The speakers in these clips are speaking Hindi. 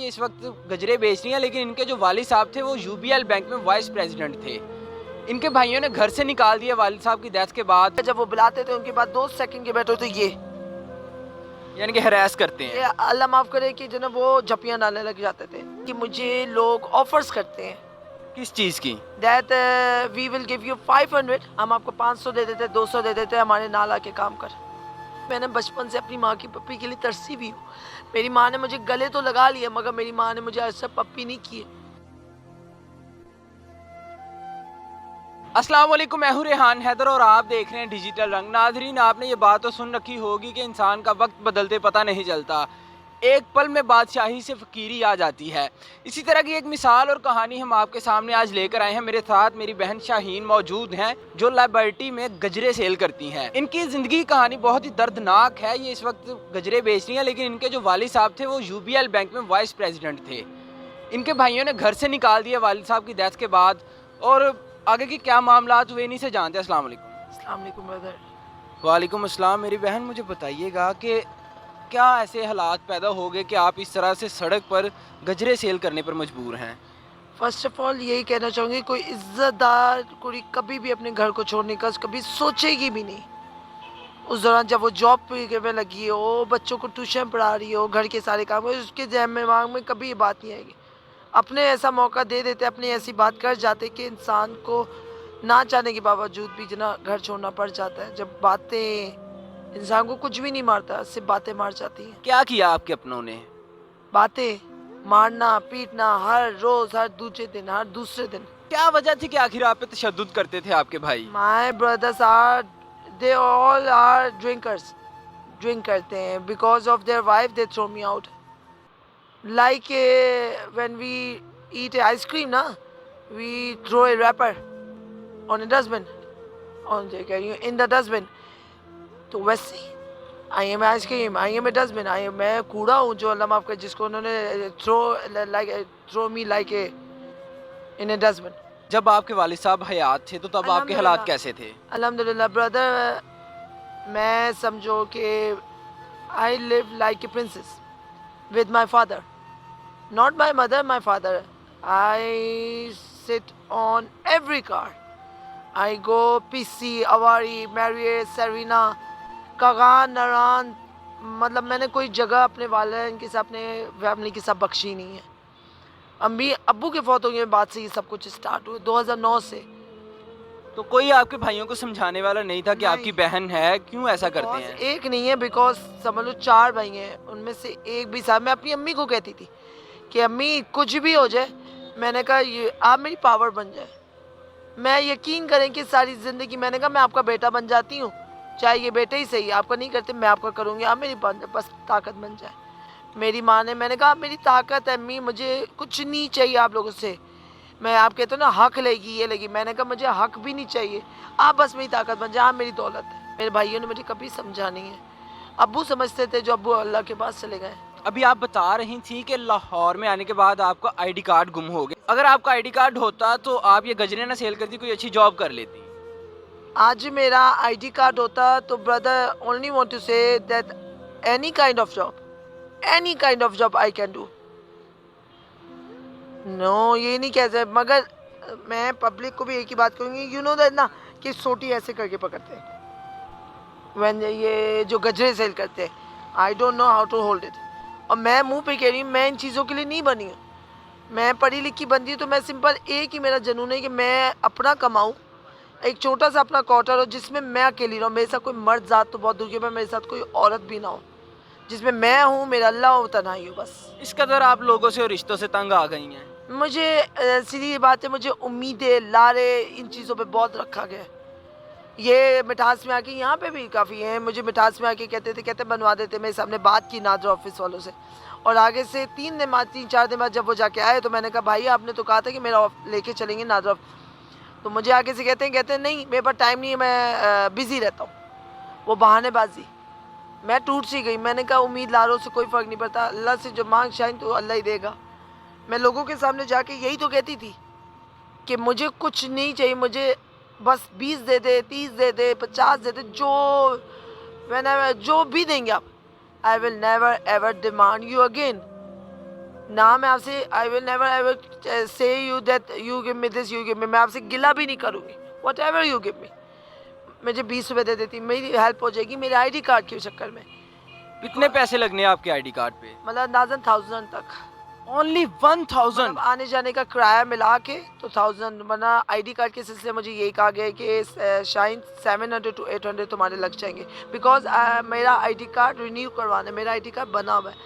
ये इस वक्त गजरे बेच रही हैं, लेकिन इनके जो वालिद साहब थे वो यूबीएल बैंक में वाइस प्रेसिडेंट थे। इनके भाइयों ने घर से निकाल दिया वालिद साहब की डेथ के बाद। जब वो बुलाते थे उनके बाद 2 सेकंड के बैठे थे ये यानी कि हरास करते हैं। अल्लाह माफ करे कि जो ना वो झपियाँ डालने लग जाते थे कि मुझे लोग ऑफर्स करते हैं किस चीज़ की? That we will give you 500, हम आपको 500 दे देते, 200 दे देते, हमारे नाल आके काम कर। मैंने बचपन से अपनी माँ की पप्पी के लिए तरसी भी हूँ। मेरी माँ ने मुझे गले तो लगा लिया मगर मेरी माँ ने मुझे आज तक पप्पी नहीं की। अस्सलाम वालेकुम, मैं हूं रेहान हैदर और आप देख रहे हैं डिजिटल रंग। नाजरीन, आपने ये बात तो सुन रखी होगी कि इंसान का वक्त बदलते पता नहीं चलता, एक पल में बादशाही से फ़कीरी आ जाती है। इसी तरह की एक मिसाल और कहानी हम आपके सामने आज लेकर आए हैं। मेरे साथ मेरी बहन शाहीन मौजूद हैं जो लिबर्टी में गजरे सेल करती हैं। इनकी ज़िंदगी की कहानी बहुत ही दर्दनाक है। ये इस वक्त गजरे बेच रही हैं, लेकिन इनके जो वालिद साहब थे वो यूबीएल बैंक में वाइस प्रेसिडेंट थे। इनके भाइयों ने घर से निकाल दिया वालिद साहब की डेथ के बाद, और आगे की क्या मामलात हुए इन्हीं से जानते हैं। अस्सलाम वालेकुम। अस्सलाम वालेकुम ब्रदर। वालेकुम अस्सलाम। मेरी बहन, मुझे बताइएगा कि क्या ऐसे हालात पैदा हो गए कि आप इस तरह से सड़क पर गजरे सेल करने पर मजबूर हैं? फर्स्ट ऑफ ऑल यही कहना चाहूँगी, कोई इज्जतदार कुड़ी कभी भी अपने घर को छोड़ने का कभी सोचेगी भी नहीं। उस दौरान जब वो जॉब पे लगी हो, बच्चों को ट्यूशन पढ़ा रही हो, घर के सारे काम हो, उसके जहन दिमाग में कभी ये बात नहीं आएगी। अपने ऐसा मौका दे देते, अपनी ऐसी बात कर जाते कि इंसान को ना चाहने के बावजूद भी जना घर छोड़ना पड़ जाता है। जब बातें इंसान को कुछ भी नहीं मारता, सिर्फ बातें मार जाती हैं। क्या किया आपके अपनों ने? बातें, मारना पीटना, हर रोज, हर दूसरे दिन, हर दूसरे दिन। क्या वजह थी कि आखिर आप पे तशद्दुद करते थे आपके भाई? My brothers are, they all are drinkers, drink करते हैं। Because of their wife they throw me out. Like when we eat ice cream ना, we throw a wrapper on a dustbin, on in the dustbin. तो वैसे ही I am ice cream, I am a dustbin, मैं कूड़ा हूँ जो अल्लाह माफ करे जिसको उन्होंने throw me like a in a dustbin. जब आपके वालिद साहब हयात थे तो तब आपके हालात कैसे थे? अल्हम्दुलिल्लाह ब्रदर, मैं समझो कि I live like a princess with my father, not my mother, my father. I sit on every car, I go PC, Avari, Marriott, Serena, Kaghan, Naran, मतलब मैंने कोई जगह अपने वालिदैन के साथ, अपने फैमिली के साथ बख्शी नहीं है। अम्मी अब्बू के फौत होने के बाद से ये सब कुछ स्टार्ट हुआ 2009 से। तो कोई आपके भाइयों को समझाने वाला नहीं था कि आपकी बहन है, क्यों ऐसा करते हैं? एक नहीं है, बिकॉज समझ लो 4 भाई हैं, उनमें से एक भी साहब। मैं अपनी अम्मी को कहती थी कि अम्मी कुछ भी हो जाए, मैंने कहा ये आप मेरी पावर बन जाए, मैं यकीन करें कि सारी ज़िंदगी मैंने कहा मैं आपका बेटा बन जाती हूँ, चाहे ये बेटे ही सही, आपका नहीं करते मैं आपका करूँगी, आप मेरी बस ताकत बन जाए। मेरी माँ ने, मैंने कहा आप मेरी ताकत है अम्मी, मुझे कुछ नहीं चाहिए आप लोगों से। मैं आप कहते हो ना हक लेगी ये लेगी, मैंने कहा मुझे हक भी नहीं चाहिए, आप बस मेरी ताकत बन जाए, आप मेरी दौलत है। मेरे भाइयों ने मुझे कभी समझा नहीं है। अब्बू समझते थे जो अब्बू अल्लाह के पास चले गए। अभी आप बता रही थी कि लाहौर में आने के बाद आपका आईडी कार्ड गुम हो गया। अगर आपका आईडी कार्ड होता तो आप ये गजरे ना सेल करती, कोई अच्छी जॉब कर लेती। आज मेरा आईडी कार्ड होता तो brother only want to say that any kind of job, any kind of job I can do. No, ये नहीं कह सकते, मगर मैं पब्लिक को भी एक ही बात कहूँगी, यू नो दैट ना कि सोटी ऐसे करके पकड़ते हैं व्हेन ये जो गजरे सेल करते हैं, I don't know how to hold it. और मैं मुंह पे कह रही हूँ, मैं इन चीज़ों के लिए नहीं बनी हूँ। मैं पढ़ी लिखी बनती हूँ तो मैं सिंपल एक ही मेरा जुनून है कि मैं अपना कमाऊँ, एक छोटा सा अपना क्वार्टर हो जिसमें मैं अकेली रहूँ, मेरे साथ कोई मर्द ज़ात तो बहुत दूर की, मेरे साथ कोई औरत भी ना हो, जिसमें मैं हूँ, मेरा अल्लाह हो, तन्हाई हो बस। इस कदर आप लोगों से और रिश्तों से तंग आ गई हैं? मुझे सीधी बात है, मुझे उम्मीदें, लारे, इन चीज़ों पे बहुत रखा गया। ये मिठास में आके यहाँ पे भी काफ़ी हैं, मुझे मिठास में आके कहते बनवा देते। मेरे सामने बात की नादरा ऑफिस वालों से, और आगे से 3 दिन बाद, 3-4 दिन बाद जब वो जाके आए तो मैंने कहा भाई आपने तो कहा था कि मेरा लेके चलेंगे नादरा। तो मुझे आगे से कहते हैं नहीं मेरे पास टाइम नहीं है, मैं बिज़ी रहता हूँ। वो बहानेबाजी, मैं टूट सी गई। मैंने कहा उम्मीद लारों से कोई फ़र्क नहीं पड़ता, अल्लाह से जो मांग शाइन तो अल्लाह ही देगा। मैं लोगों के सामने जाके यही तो कहती थी कि मुझे कुछ नहीं चाहिए, मुझे बस 20 दे दे, 30 दे दे, 50 दे दे, जो भी देंगे आप, I will never ever demand you again. ना मैं आपसे आई विल नेवर एवर से you that you give me this, you give me, मैं आपसे गिला भी नहीं करूँगी। What ever you give me, मुझे 20 रुपये दे देती, मेरी हेल्प हो जाएगी मेरे आईडी कार्ड के चक्कर में। कितने पैसे लगने हैं आपके आईडी कार्ड पे? मतलब अंदाजन 1000 तक, ओनली 1000? मतलब आने जाने का किराया मिला के तो 1000, वरना आईडी कार्ड के सिलसिले मुझे यही कहा गया है कि शाइन 700 to 800 तुम्हारे लग जाएंगे, बिकॉज मेरा आईडी कार्ड रिन्यू करवाना है, मेरा आईडी कार्ड बना हुआ है।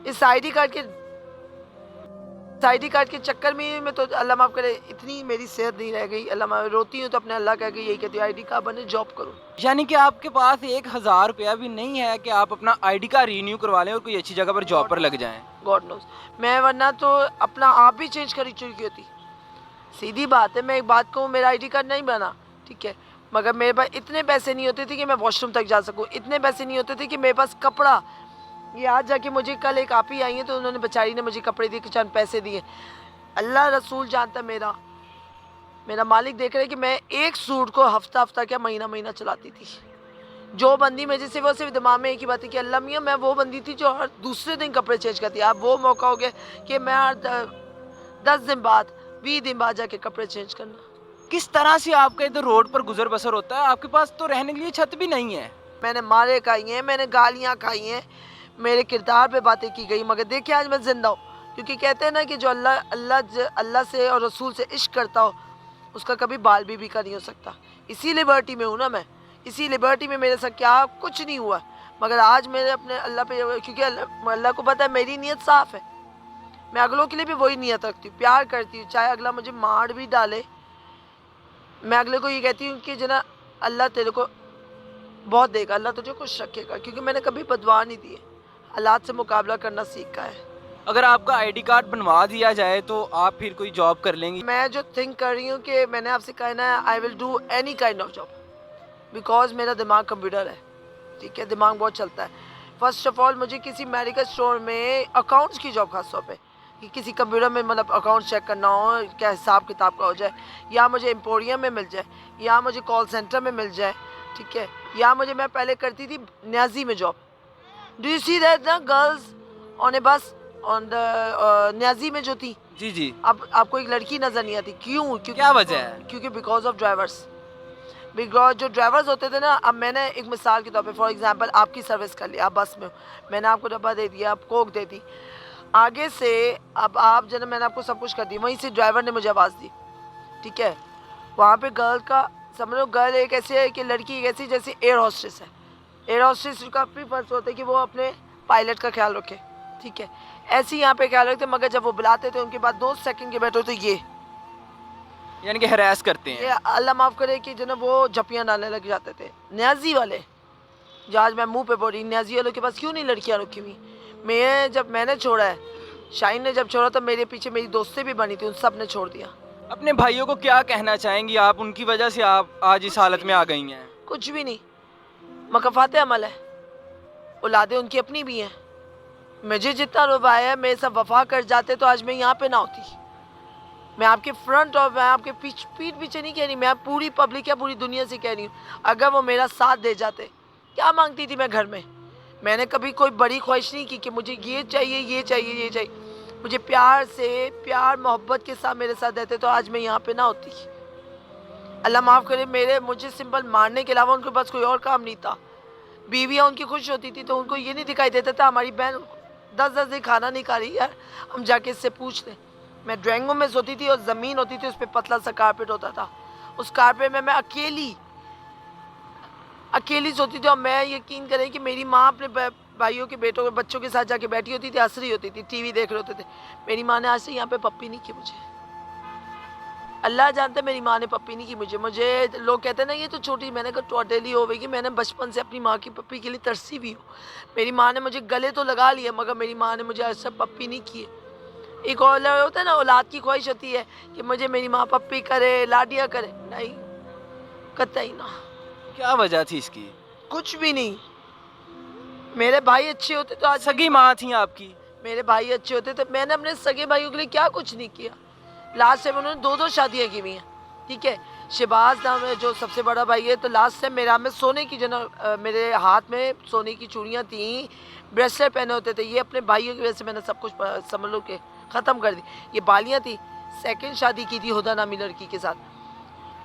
इस आईडी कार्ड के चक्कर में मैं तो अल्लाह माफ़ करे इतनी मेरी सेहत नहीं रह गई, अल्लाह माफ़, रोती हूँ तो अपने अल्लाह कह के यही कहती हूँ आईडी कार्ड बने जॉब करूँ। यानी कि आपके पास 1000 रुपया भी नहीं है कि आप अपना आईडी कार्ड रीन्यू करवा लें और कोई अच्छी जगह पर जॉब पर लग जाएं? गॉड नोज, मैं वरना तो अपना आप भी चेंज करी चुकी होती। सीधी बात है, मैं एक बात कहूँ, मेरा आईडी कार्ड नहीं बना, ठीक है, मगर मेरे पास इतने पैसे नहीं होते थे कि मैं वॉशरूम तक जा सकूँ, इतने पैसे नहीं होते थे कि मेरे पास कपड़ा, ये आज जाके मुझे कल एक आप ही आई हैं तो उन्होंने बेचारी ने मुझे कपड़े दिए, चंद पैसे दिए। अल्लाह रसूल जानता है, मेरा मालिक देख रहे हैं कि मैं एक सूट को हफ्ता क्या महीना चलाती थी। जो बंदी में जैसे वो सिर्फ दिमाग में एक ही बात है कि अल्लाह मियाँ, मैं वो बंदी थी जो हर दूसरे दिन कपड़े चेंज करती। अब वो मौका हो गया कि मैं हर 10 दिन बाद 20 दिन बाद जाके कपड़े चेंज करना। किस तरह से आपका इधर रोड पर गुजर बसर होता है? आपके पास तो रहने के लिए छत भी नहीं है। मैंने मारे खाई हैं, मैंने गालियाँ खाई हैं, मेरे किरदार पे बातें की गई, मगर देखिए आज मैं जिंदा हूँ, क्योंकि कहते हैं ना कि जो अल्लाह से और रसूल से इश्क करता हो उसका कभी बाल भी बिका नहीं हो सकता। इसी लिबर्टी में हूँ ना मैं, इसी लिबर्टी में मेरे साथ क्या कुछ नहीं हुआ, मगर आज मेरे अपने अल्लाह पे, क्योंकि अल्लाह को पता है मेरी नीयत साफ़ है, मैं अगलों के लिए भी वही नीयत रखती हूँ, प्यार करती हूँ, चाहे अगला मुझे मार भी डाले, मैं अगले को ये कहती हूँ कि जना अल्लाह तेरे को बहुत देगा, अल्लाह तुझे खुश रखेगा, क्योंकि मैंने कभी बदवा नहीं दी है, हालात से मुकाबला करना सीखा है। अगर आपका आईडी कार्ड बनवा दिया जाए तो आप फिर कोई जॉब कर लेंगी? मैं जो थिंक कर रही हूँ कि मैंने आपसे कहा ना, I will do any kind of job, because मेरा दिमाग कंप्यूटर है, ठीक है, दिमाग बहुत चलता है। फर्स्ट ऑफ ऑल मुझे किसी मेडिकल स्टोर में अकाउंट्स की जॉब खास तौर पे, कि किसी कंप्यूटर में मतलब अकाउंट चेक करना हो, क्या हिसाब किताब का हो जाए, या मुझे एम्पोरियम में मिल जाए, या मुझे कॉल सेंटर में मिल जाए, ठीक है, या मुझे, मैं पहले करती थी न्याजी में job. Do you see that ना गर्ल्स ऑन ए बस ऑन द न्याजी में जो थी, जी जी, अब आपको एक लड़की नजर नहीं आती, क्यों? क्योंकि क्या वजह है? क्योंकि बिकॉज ऑफ ड्राइवर्स, बिकॉज जो ड्राइवर्स होते थे ना, अब मैंने एक मिसाल के तौर पे फॉर एग्जांपल आपकी सर्विस कर लिया, आप बस में हो, मैंने आपको डब्बा दे दिया, आप कोक दे दी, आगे से अब आप जब मैंने आपको सब कुछ कर दी, वहीं से ड्राइवर ने मुझे आवाज़ दी, ठीक है, वहाँ पे गर्ल का समझ लो, गर्ल एक ऐसी है कि लड़की एक ऐसी जैसे एयर हॉस्टेस है, एयर हॉस्टेस का भी फर्ज होता है कि वो अपने पायलट का ख्याल रखे, ठीक है, ऐसे ही यहाँ पे ख्याल रखते, मगर जब वो बुलाते थे उनके बाद 2 सेकंड के बैठे तो ये यानी कि हरास करते हैं। ये अल्लाह माफ़ करे कि जो ना वो झपियाँ डालने लग जाते थे। न्याजी वाले, जो आज मैं मुंह पे बोल रही, न्याजी वालों के पास क्यों नहीं लड़कियाँ रखी हुई? मैंने छोड़ा है, शाइन ने जब छोड़ा तो मेरे पीछे मेरी दोस्तें भी बनी थी, उन सब ने छोड़ दिया। अपने भाइयों को क्या कहना चाहेंगी आप? उनकी वजह से आप आज इस हालत में आ गई हैं। कुछ भी नहीं, मकफ़ात अमल है, औलादें उनकी अपनी भी हैं। मुझे जितना रुबाया है, मेरे सब वफा कर जाते तो आज मैं यहाँ पे ना होती। मैं आपके फ्रंट और मैं आपके पीठ पीछे नहीं कह रही, मैं पूरी पब्लिक या पूरी दुनिया से कह रही हूँ, अगर वो मेरा साथ दे जाते, क्या मांगती थी मैं घर में? मैंने कभी कोई बड़ी ख्वाहिश नहीं की कि मुझे ये चाहिए, ये चाहिए, ये चाहिए। मुझे प्यार से, प्यार मोहब्बत के साथ मेरे साथ रहते तो आज मैं यहाँ पे ना होती। अल्लाह माफ़ करे, मुझे सिंपल मारने के अलावा उनके पास कोई और काम नहीं था। बीवियाँ उनकी खुश होती थी तो उनको ये नहीं दिखाई देता था हमारी बहन 10-10 दिन खाना नहीं खा रही, यार हम जाके इससे पूछ लें। मैं ड्राइंग रूम में सोती थी और ज़मीन होती थी, उस पर पतला सा कारपेट होता था, उस कारपेट में मैं अकेली सोती थी। और मैं यकीन करें कि मेरी माँ अपने भाइयों के बेटों के बच्चों के साथ जाके बैठी होती थी, हंस रही होती थी, टीवी देख रहे होते थे। मेरी माँ ने आज से यहाँ पे पप्पी नहीं की मुझे, अल्लाह जानता है मेरी माँ ने पप्पी नहीं की मुझे लोग कहते हैं ना ये तो छोटी, मैंने कहा टोटली हो गई कि मैंने बचपन से अपनी माँ की पप्पी के लिए तरसी भी हूँ। मेरी माँ ने मुझे गले तो लगा लिया, मगर मेरी माँ ने मुझे आज तक पप्पी नहीं की है। एक और होता है ना, औलाद की ख्वाहिश होती है कि मुझे मेरी माँ पप्पी करे, लाडियाँ करे, नहीं, कतई ना। क्या वजह थी इसकी? कुछ भी नहीं, मेरे भाई अच्छे होते तो आज, सगी माँ थी आपकी, मेरे भाई अच्छे होते तो मैंने अपने सगे भाइयों के लिए क्या कुछ नहीं किया। लास्ट टाइम उन्होंने 2-2 शादियाँ की हुई हैं, ठीक है। शहबाज नाम है जो सबसे बड़ा भाई है, तो लास्ट टाइम मेरा में सोने की जो ना मेरे हाथ में सोने की चूड़ियाँ थी, ब्रेसलेट पहने होते थे, ये अपने भाइयों की वजह से मैंने सब कुछ समझ लो कि ख़त्म कर दी। ये बालियाँ थी, सेकंड शादी की थी हुदा नामी लड़की के साथ।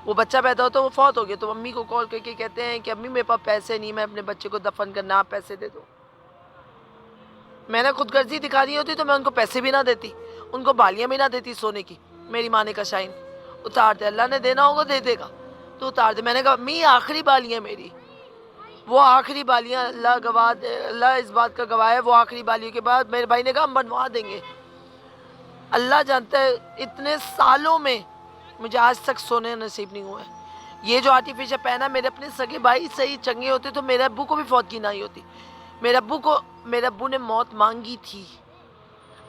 वो बच्चा पैदा होता, वो फौत हो गया, तो मम्मी को कॉल करके कहते हैं कि अम्मी मेरे पास पैसे नहीं, मैं अपने बच्चे को दफन करना, आप पैसे दे दो। मैंने खुदगर्जी दिखानी होती तो मैं उनको पैसे भी ना देती, उनको बालियाँ भी ना देती सोने की। मेरी माँ ने कहा शाइन उतार दे, अल्लाह ने देना होगा दे देगा, तो उतार दे। मैंने कहा अम्मी आखिरी बालियाँ मेरी, वो आखिरी बालियाँ, अल्लाह गवाह दे, अल्लाह इस बात का गवाह है, वो आखिरी बालियों के बाद मेरे भाई ने कहा हम बनवा देंगे। अल्लाह जानता है इतने सालों में मुझे आज तक सोने नसीब नहीं हुआ है। ये जो आर्टिफिशियल पहना, मेरे अपने सगे भाई सही चंगे होते तो मेरे अब्बू को भी फौतगी नहीं होती। मेरे अब्बू ने मौत मांगी थी।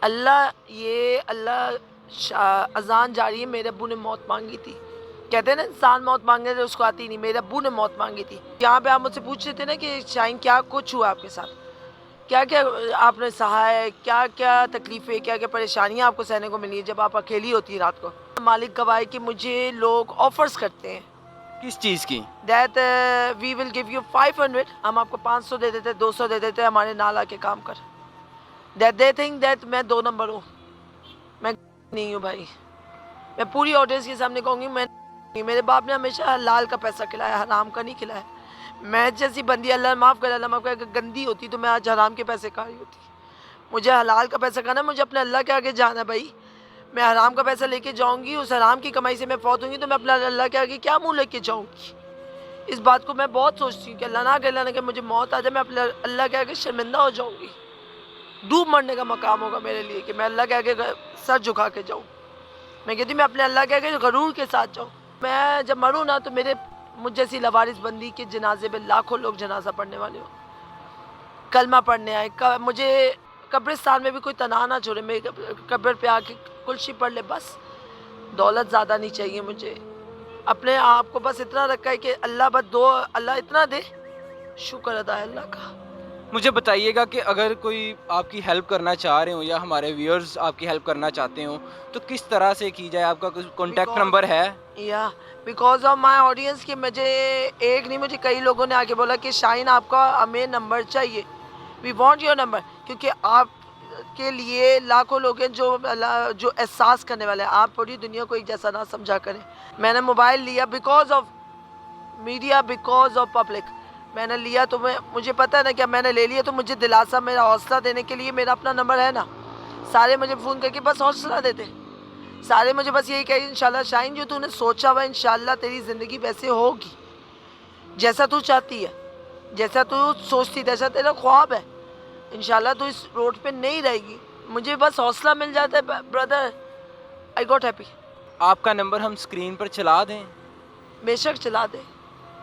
अल्लाह अजान जारी है, मेरे अब्बू ने मौत मांगी थी। कहते हैं ना इंसान मौत मांगने से उसको आती नहीं, मेरे अब्बू ने मौत मांगी थी। यहाँ पे आप मुझसे पूछ रहे थे ना कि शाइन क्या कुछ हुआ आपके साथ, क्या क्या आपने सहा है, क्या क्या तकलीफ़ें, क्या क्या परेशानियाँ आपको सहने को मिली है जब आप अकेली होती है रात को। मालिक गवाह कि मुझे लोग ऑफर्स करते हैं। किस चीज़ की? That we will give you 500, हम आपको 500 दे देते, 200 दे देते, हमारे नाल आके काम कर। दैट दे थिंक दैट मैं 2 नंबर हूँ, मैं नहीं हूँ भाई। मैं पूरी ऑडियंस के सामने कहूँगी मैं नहीं। मेरे बाप ने हमेशा हलाल का पैसा खिलाया, हराम का नहीं खिलाया। मैं जैसी बंदी, अल्लाह माफ़ करे, गंदी होती तो मैं आज हराम के पैसे खा रही होती। मुझे हलाल का पैसा खाना, मुझे अपने अल्लाह के आगे जाना भाई। मैं हराम का पैसा लेके जाऊंगी, उस हराम की कमाई से मैं फौत होंगी तो मैं अपना अल्लाह के आगे क्या मुंह लेके जाऊंगी। इस बात को मैं बहुत सोचती हूँ कि अल्लाह ना कि मुझे मौत आ जाए, मैं अपने अल्लाह के आगे शर्मिंदा हो जाऊंगी। डूब मरने का मकाम होगा मेरे लिए कि मैं अल्लाह के आगे सर झुका के जाऊँ। मैं कहती मैं अपने अल्लाह के आगे गरूर के साथ जाऊँ। मैं जब मरूँ ना तो मुझ जैसी लवारिस बंदी के जनाजे में लाखों लोग जनाजा पढ़ने वाले हो, कलमा पढ़ने आए। मुझे कब्रिस्तान में भी कोई तना ना छोड़े, मेरे कब्र पे आके कुलशी पढ़ ले बस। दौलत ज़्यादा नहीं चाहिए मुझे, अपने आप को बस इतना रखा है कि अल्लाह बस दो, अल्लाह इतना दे, शुक्र अदा है अल्लाह का। मुझे बताइएगा कि अगर कोई आपकी हेल्प करना चाह रहे हो या हमारे व्यूअर्स आपकी हेल्प करना चाहते हो तो किस तरह से की जाए? आपका कुछ कॉन्टैक्ट नंबर है? या बिकॉज ऑफ माई ऑडियंस कि मुझे एक नहीं, मुझे कई लोगों ने आके बोला कि शाइन आपका हमें नंबर चाहिए, वी वांट योर नंबर, क्योंकि आप के लिए लाखों लोग हैं जो एहसास करने वाले हैं। आप पूरी दुनिया को एक जैसा ना समझा करें। मैंने मोबाइल लिया because of media, because of public. मैंने लिया तो मुझे पता है ना क्या मैंने ले लिया, तो मुझे दिलासा, मेरा हौसला देने के लिए मेरा अपना नंबर है ना। सारे मुझे फ़ोन करके बस हौसला देते, सारे मुझे बस यही कहे इंशाल्लाह शाइन जो तूने सोचा हुआ इंशाल्लाह तेरी ज़िंदगी वैसे होगी जैसा तू चाहती है, जैसा तू सोचती, जैसा तेरा ख्वाब है, इंशाल्लाह तू इस रोड पे नहीं रहेगी। मुझे बस हौसला मिल जाता है ब्रदर, आई गॉट हैप्पी। आपका नंबर हम स्क्रीन पर चला दें? बेशक चला दे,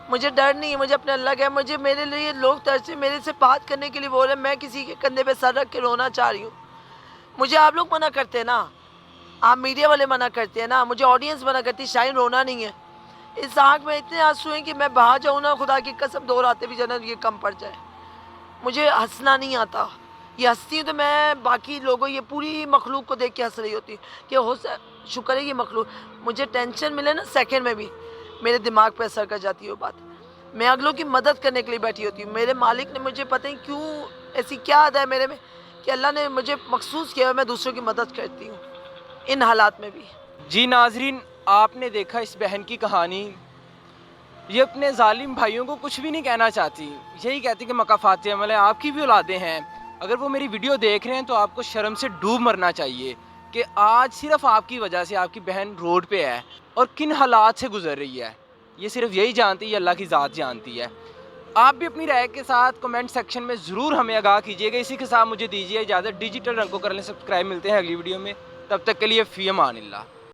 मुझे डर नहीं है, मुझे अपने अल्लाह का है। मुझे मेरे लिए लोग तरसे मेरे से बात करने के लिए बोल रहे, मैं किसी के कंधे पे सर रख के रोना चाह रही हूँ। मुझे आप लोग मना करते हैं ना, आप मीडिया वाले मना करते हैं ना, मुझे ऑडियंस मना करती है शाइन रोना नहीं है। इस आँख में इतने आंसू हैं कि मैं बहा जाऊँ ना, खुदा की कसम 2 रातें भी जाना ये कम पड़ जाए। मुझे हंसना नहीं आता, ये हंसती हूँ तो मैं बाकी लोगों, ये पूरी मखलूक को देख के हंस रही होती कि हो शुक्र है ये मखलूक। मुझे टेंशन मिले ना सेकंड में भी मेरे दिमाग पे असर कर जाती है वो बात। मैं अगलों की मदद करने के लिए बैठी होती हूँ। मेरे मालिक ने मुझे पता नहीं क्यों ऐसी क्या अदा है मेरे में कि अल्लाह ने मुझे मखसूस किया, मैं दूसरों की मदद करती हूँ इन हालात में भी। जी नाजरीन, आपने देखा इस बहन की कहानी। ये अपने जालिम भाइयों को कुछ भी नहीं कहना चाहती, यही कहती कि मकाफात अमल है, आपकी भी औलादें हैं। अगर वो मेरी वीडियो देख रहे हैं तो आपको शर्म से डूब मरना चाहिए कि आज सिर्फ आपकी वजह से आपकी बहन रोड पे है और किन हालात से गुजर रही है। ये सिर्फ यही जानती है, अल्लाह की ज़ात जानती है। आप भी अपनी राय के साथ कमेंट सेक्शन में ज़रूर हमें आगाह कीजिएगा। इसी के साथ मुझे दीजिए इजाज़त। डिजिटल रंग को कर लें सब्सक्राइब। मिलते हैं अगली वीडियो में, तब तक के लिए फ़ी अमान अल्लाह।